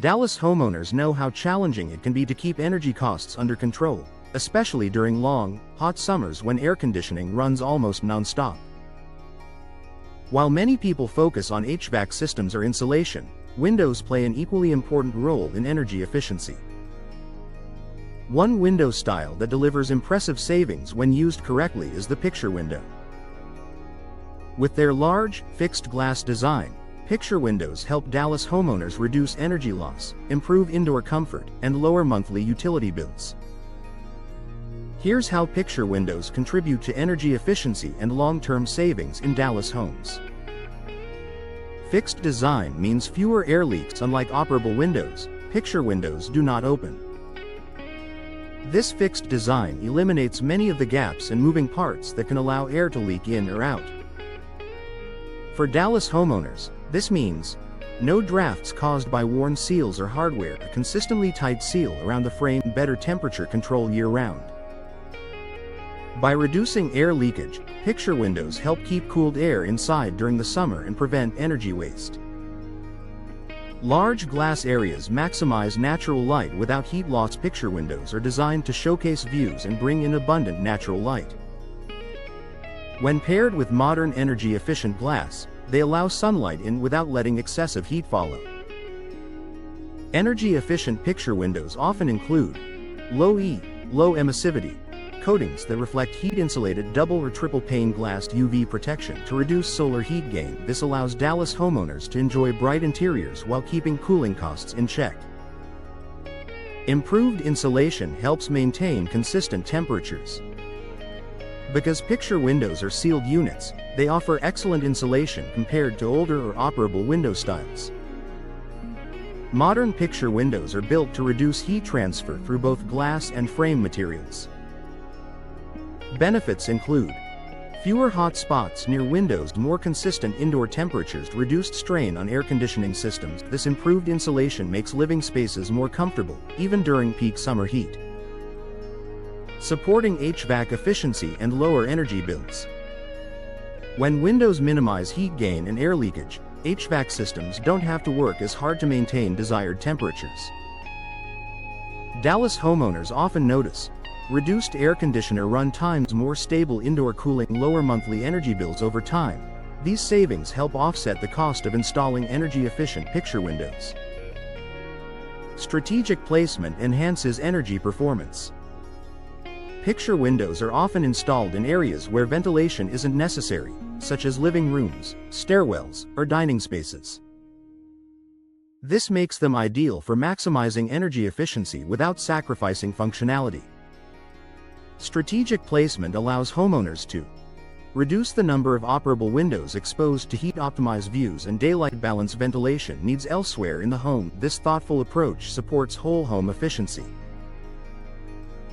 Dallas homeowners know how challenging it can be to keep energy costs under control, especially during long, hot summers when air conditioning runs almost non-stop. While many people focus on HVAC systems or insulation, windows play an equally important role in energy efficiency. One window style that delivers impressive savings when used correctly is the picture window. With their large, fixed glass design, picture windows help Dallas homeowners reduce energy loss, improve indoor comfort, and lower monthly utility bills. Here's how picture windows contribute to energy efficiency and long-term savings in Dallas homes. Fixed design means fewer air leaks. Unlike operable windows, picture windows do not open. This fixed design eliminates many of the gaps and moving parts that can allow air to leak in or out. For Dallas homeowners, this means no drafts caused by worn seals or hardware, a consistently tight seal around the frame, better temperature control year-round. By reducing air leakage, picture windows help keep cooled air inside during the summer and prevent energy waste. Large glass areas maximize natural light without heat loss. Picture windows are designed to showcase views and bring in abundant natural light. When paired with modern energy-efficient glass, they allow sunlight in without letting excessive heat follow. Energy-efficient picture windows often include low emissivity coatings that reflect heat-insulated double or triple pane glass UV protection to reduce solar heat gain. This allows Dallas homeowners to enjoy bright interiors while keeping cooling costs in check. Improved insulation helps maintain consistent temperatures. Because picture windows are sealed units, they offer excellent insulation compared to older or operable window styles. Modern picture windows are built to reduce heat transfer through both glass and frame materials. Benefits include fewer hot spots near windows, more consistent indoor temperatures, reduced strain on air conditioning systems. This improved insulation makes living spaces more comfortable, even during peak summer heat. Supporting HVAC efficiency and lower energy bills. When windows minimize heat gain and air leakage, HVAC systems don't have to work as hard to maintain desired temperatures. Dallas homeowners often notice reduced air conditioner run times, more stable indoor cooling, lower monthly energy bills over time. These savings help offset the cost of installing energy-efficient picture windows. Strategic placement enhances energy performance. Picture windows are often installed in areas where ventilation isn't necessary, such as living rooms, stairwells, or dining spaces. This makes them ideal for maximizing energy efficiency without sacrificing functionality. Strategic placement allows homeowners to reduce the number of operable windows exposed to heat, optimize views and daylight, balance ventilation needs elsewhere in the home. This thoughtful approach supports whole home efficiency.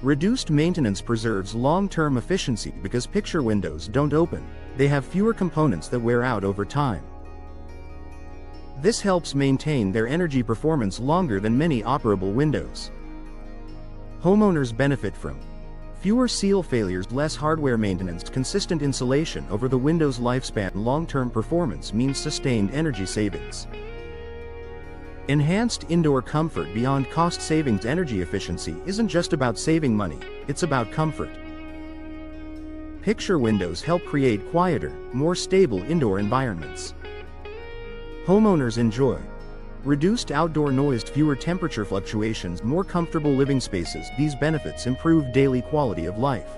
Reduced maintenance preserves long-term efficiency. Because picture windows don't open, they have fewer components that wear out over time. This helps maintain their energy performance longer than many operable windows. Homeowners benefit from fewer seal failures, less hardware maintenance, consistent insulation over the window's lifespan. Long-term performance means sustained energy savings. Enhanced indoor comfort. Beyond cost savings, energy efficiency isn't just about saving money, it's about comfort. Picture windows help create quieter, more stable indoor environments. Homeowners enjoy reduced outdoor noise, fewer temperature fluctuations, more comfortable living spaces. These benefits improve daily quality of life.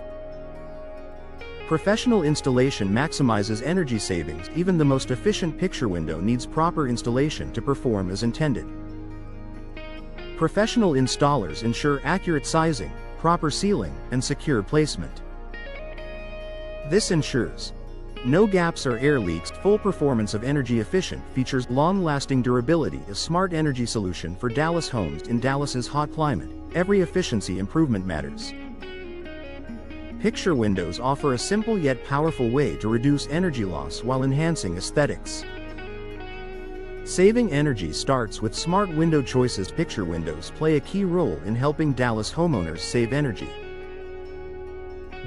Professional installation maximizes energy savings. Even the most efficient picture window needs proper installation to perform as intended. Professional installers ensure accurate sizing, proper sealing, and secure placement. This ensures no gaps or air leaks. Full performance of energy efficient features long-lasting durability. A smart energy solution for Dallas homes. In Dallas's hot climate, every efficiency improvement matters. Picture windows offer a simple yet powerful way to reduce energy loss while enhancing aesthetics. Saving energy starts with smart window choices. Picture windows play a key role in helping Dallas homeowners save energy.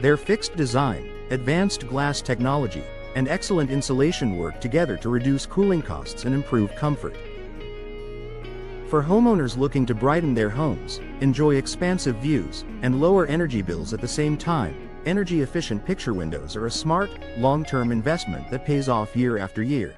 Their fixed design, advanced glass technology, and excellent insulation work together to reduce cooling costs and improve comfort. For homeowners looking to brighten their homes, enjoy expansive views, and lower energy bills at the same time, energy-efficient picture windows are a smart, long-term investment that pays off year after year.